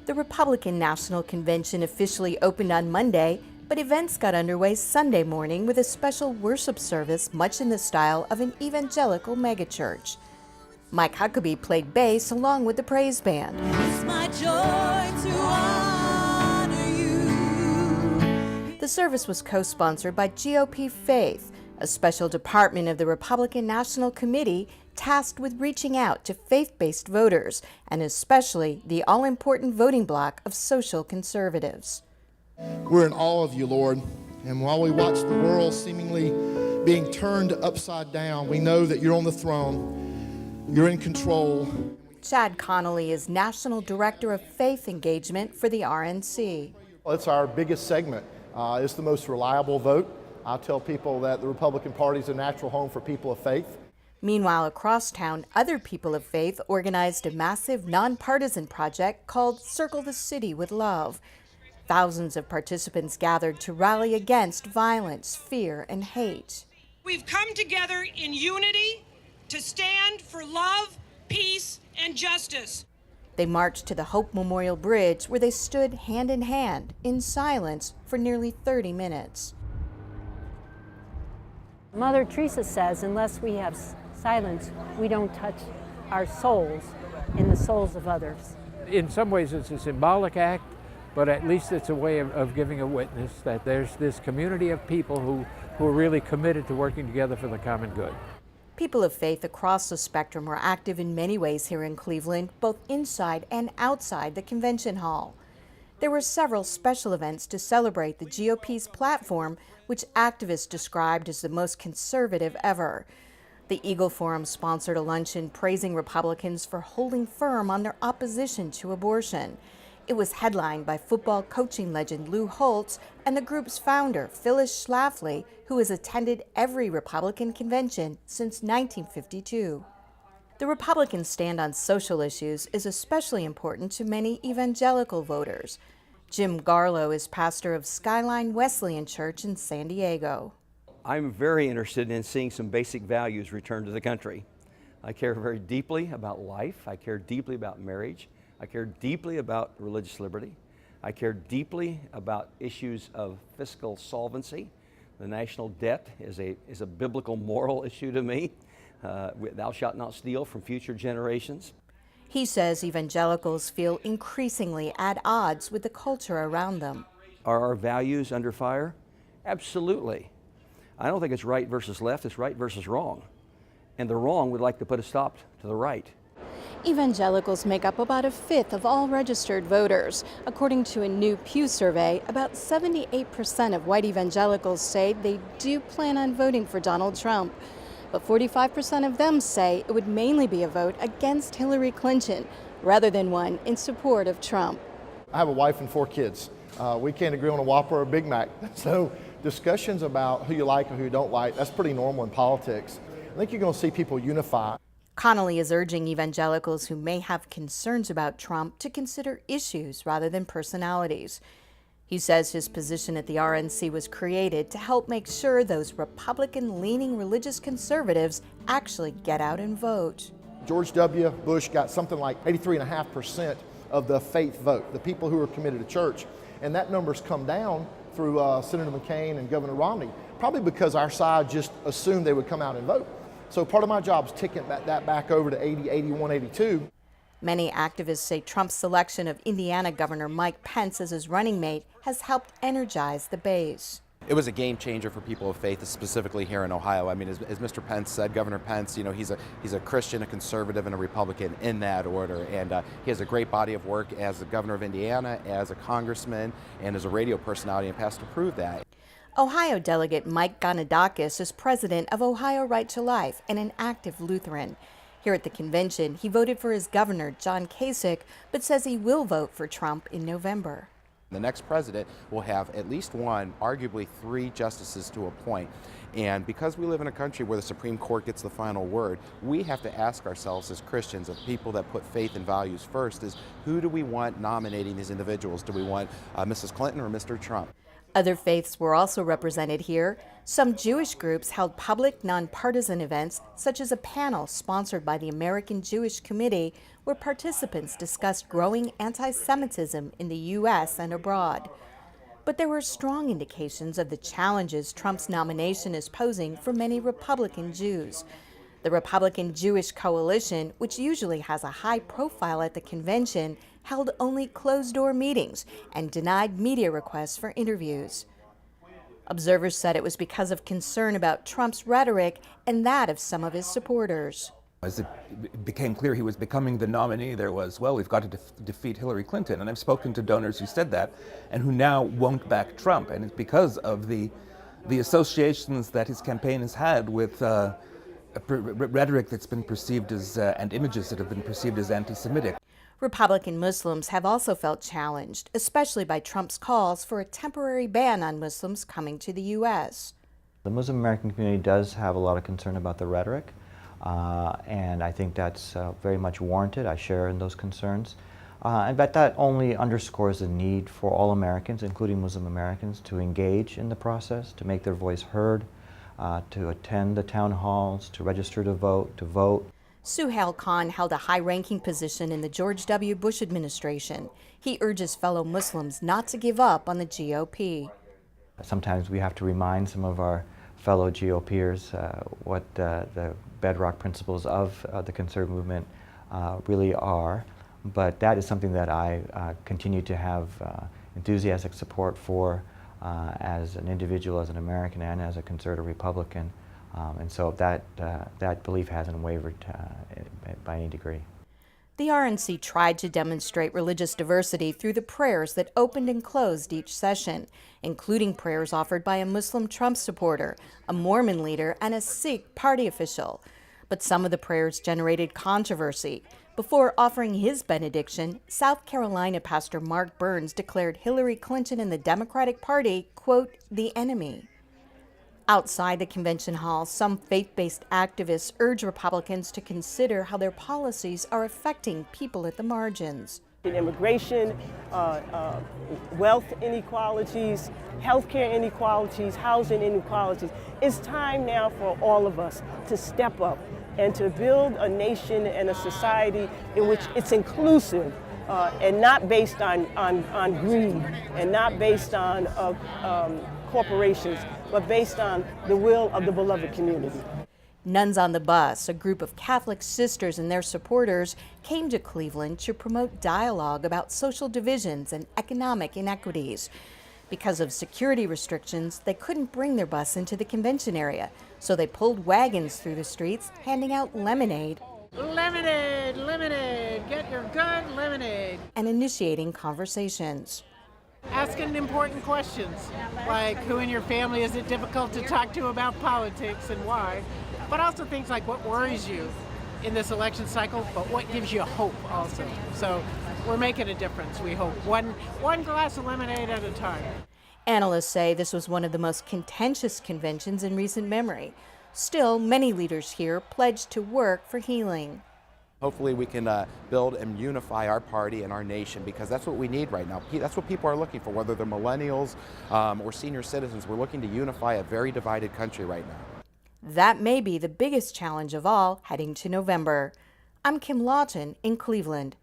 The Republican National Convention officially opened on Monday, but events got underway Sunday morning with a special worship service much in the style of an evangelical megachurch. Mike Huckabee played bass along with the praise band. It's my joy to honor you. The service was co-sponsored by GOP Faith, a special department of the Republican National Committee tasked with reaching out to faith-based voters, and especially the all-important voting bloc of social conservatives. We're in awe of you, Lord, and while we watch the world seemingly being turned upside down, we know that you're on the throne, you're in control. Chad Connolly is National Director of Faith Engagement for the RNC. Well, it's our biggest segment. It's the most reliable vote. I tell people that the Republican Party is a natural home for people of faith. Meanwhile, across town, other people of faith organized a massive nonpartisan project called Circle the City with Love. Thousands of participants gathered to rally against violence, fear, and hate. We've come together in unity to stand for love, peace, and justice. They marched to the Hope Memorial Bridge, where they stood hand in hand, in silence, for nearly 30 minutes. Mother Teresa says, unless we have silence, we don't touch our souls and the souls of others. In some ways it's a symbolic act, but at least it's a way of giving a witness that there's this community of people who are really committed to working together for the common good. People of faith across the spectrum were active in many ways here in Cleveland, both inside and outside the convention hall. There were several special events to celebrate the GOP's platform, which activists described as the most conservative ever. The Eagle Forum sponsored a luncheon praising Republicans for holding firm on their opposition to abortion. It was headlined by football coaching legend Lou Holtz and the group's founder, Phyllis Schlafly, who has attended every Republican convention since 1952. The Republican stand on social issues is especially important to many evangelical voters. Jim Garlow is pastor of Skyline Wesleyan Church in San Diego. I'm very interested in seeing some basic values returned to the country. I care very deeply about life. I care deeply about marriage. I care deeply about religious liberty. I care deeply about issues of fiscal solvency. The national debt is a biblical moral issue to me. Thou shalt not steal from future generations. He says evangelicals feel increasingly at odds with the culture around them. Are our values under fire? Absolutely. I don't think it's right versus left, it's right versus wrong. And the wrong would like to put a stop to the right. Evangelicals make up about a fifth of all registered voters. According to a new Pew survey, about 78% of white evangelicals say they do plan on voting for Donald Trump. But 45% of them say it would mainly be a vote against Hillary Clinton rather than one in support of Trump. I have a wife and 4 kids. We can't agree on a Whopper or a Big Mac. So discussions about who you like and who you don't like, that's pretty normal in politics. I think you're going to see people unify. Connolly is urging evangelicals who may have concerns about Trump to consider issues rather than personalities. He says his position at the RNC was created to help make sure those Republican-leaning religious conservatives actually get out and vote. George W. Bush got something like 83.5% of the faith vote, the people who are committed to church. And that number's come down through Senator McCain and Governor Romney, probably because our side just assumed they would come out and vote. So part of my job is ticking that back over to 80, 81, 82. Many activists say Trump's selection of Indiana Governor Mike Pence as his running mate has helped energize the base. It was a game changer for people of faith, specifically here in Ohio. I mean, as Mr. Pence said, Governor Pence, you know, he's a Christian, a conservative, and a Republican in that order. And he has a great body of work as the governor of Indiana, as a congressman, and as a radio personality, and has to prove that. Ohio Delegate Mike Ganadakis is president of Ohio Right to Life and an active Lutheran. Here at the convention, he voted for his governor, John Kasich, but says he will vote for Trump in November. The next president will have at least one, arguably 3 justices to appoint. And because we live in a country where the Supreme Court gets the final word, we have to ask ourselves as Christians, as people that put faith and values first, is who do we want nominating these individuals? Do we want Mrs. Clinton or Mr. Trump? Other faiths were also represented here. Some Jewish groups held public, nonpartisan events, such as a panel sponsored by the American Jewish Committee, where participants discussed growing anti-Semitism in the U.S. and abroad. But there were strong indications of the challenges Trump's nomination is posing for many Republican Jews. The Republican Jewish Coalition, which usually has a high profile at the convention, held only closed-door meetings and denied media requests for interviews. Observers said it was because of concern about Trump's rhetoric and that of some of his supporters. As it became clear he was becoming the nominee, there was, well, we've got to defeat Hillary Clinton. And I've spoken to donors who said that and who now won't back Trump. And it's because of the associations that his campaign has had with rhetoric that's been perceived as, and images that have been perceived as anti-Semitic. Republican Muslims have also felt challenged, especially by Trump's calls for a temporary ban on Muslims coming to the U.S. The Muslim American community does have a lot of concern about the rhetoric, and I think that's very much warranted. I share in those concerns. But that only underscores the need for all Americans, including Muslim Americans, to engage in the process, to make their voice heard, to attend the town halls, to register to vote. Suhail Khan held a high-ranking position in the George W. Bush administration. He urges fellow Muslims not to give up on the GOP. Sometimes we have to remind some of our fellow GOPers what the bedrock principles of the conservative movement really are. But that is something that I continue to have enthusiastic support for as an individual, as an American, and as a conservative Republican. And so that belief hasn't wavered by any degree. The RNC tried to demonstrate religious diversity through the prayers that opened and closed each session, including prayers offered by a Muslim Trump supporter, a Mormon leader, and a Sikh party official. But some of the prayers generated controversy. Before offering his benediction, South Carolina Pastor Mark Burns declared Hillary Clinton and the Democratic Party, quote, the enemy. Outside the convention hall, some faith-based activists urge Republicans to consider how their policies are affecting people at the margins. Immigration, wealth inequalities, healthcare inequalities, housing inequalities. It's time now for all of us to step up and to build a nation and a society in which it's inclusive and not based on greed and not based on corporations, but based on the will of the beloved community. Nuns on the Bus, a group of Catholic sisters and their supporters, came to Cleveland to promote dialogue about social divisions and economic inequities. Because of security restrictions, they couldn't bring their bus into the convention area, so they pulled wagons through the streets, handing out lemonade. Lemonade, lemonade, get your good lemonade. And initiating conversations. Asking important questions, like who in your family is it difficult to talk to about politics and why, but also things like what worries you in this election cycle, but what gives you hope also. So we're making a difference, we hope. One glass of lemonade at a time. Analysts say this was one of the most contentious conventions in recent memory. Still, many leaders here pledged to work for healing. Hopefully we can build and unify our party and our nation, because that's what we need right now. That's what people are looking for, whether they're millennials or senior citizens. We're looking to unify a very divided country right now. That may be the biggest challenge of all heading to November. I'm Kim Lawton in Cleveland.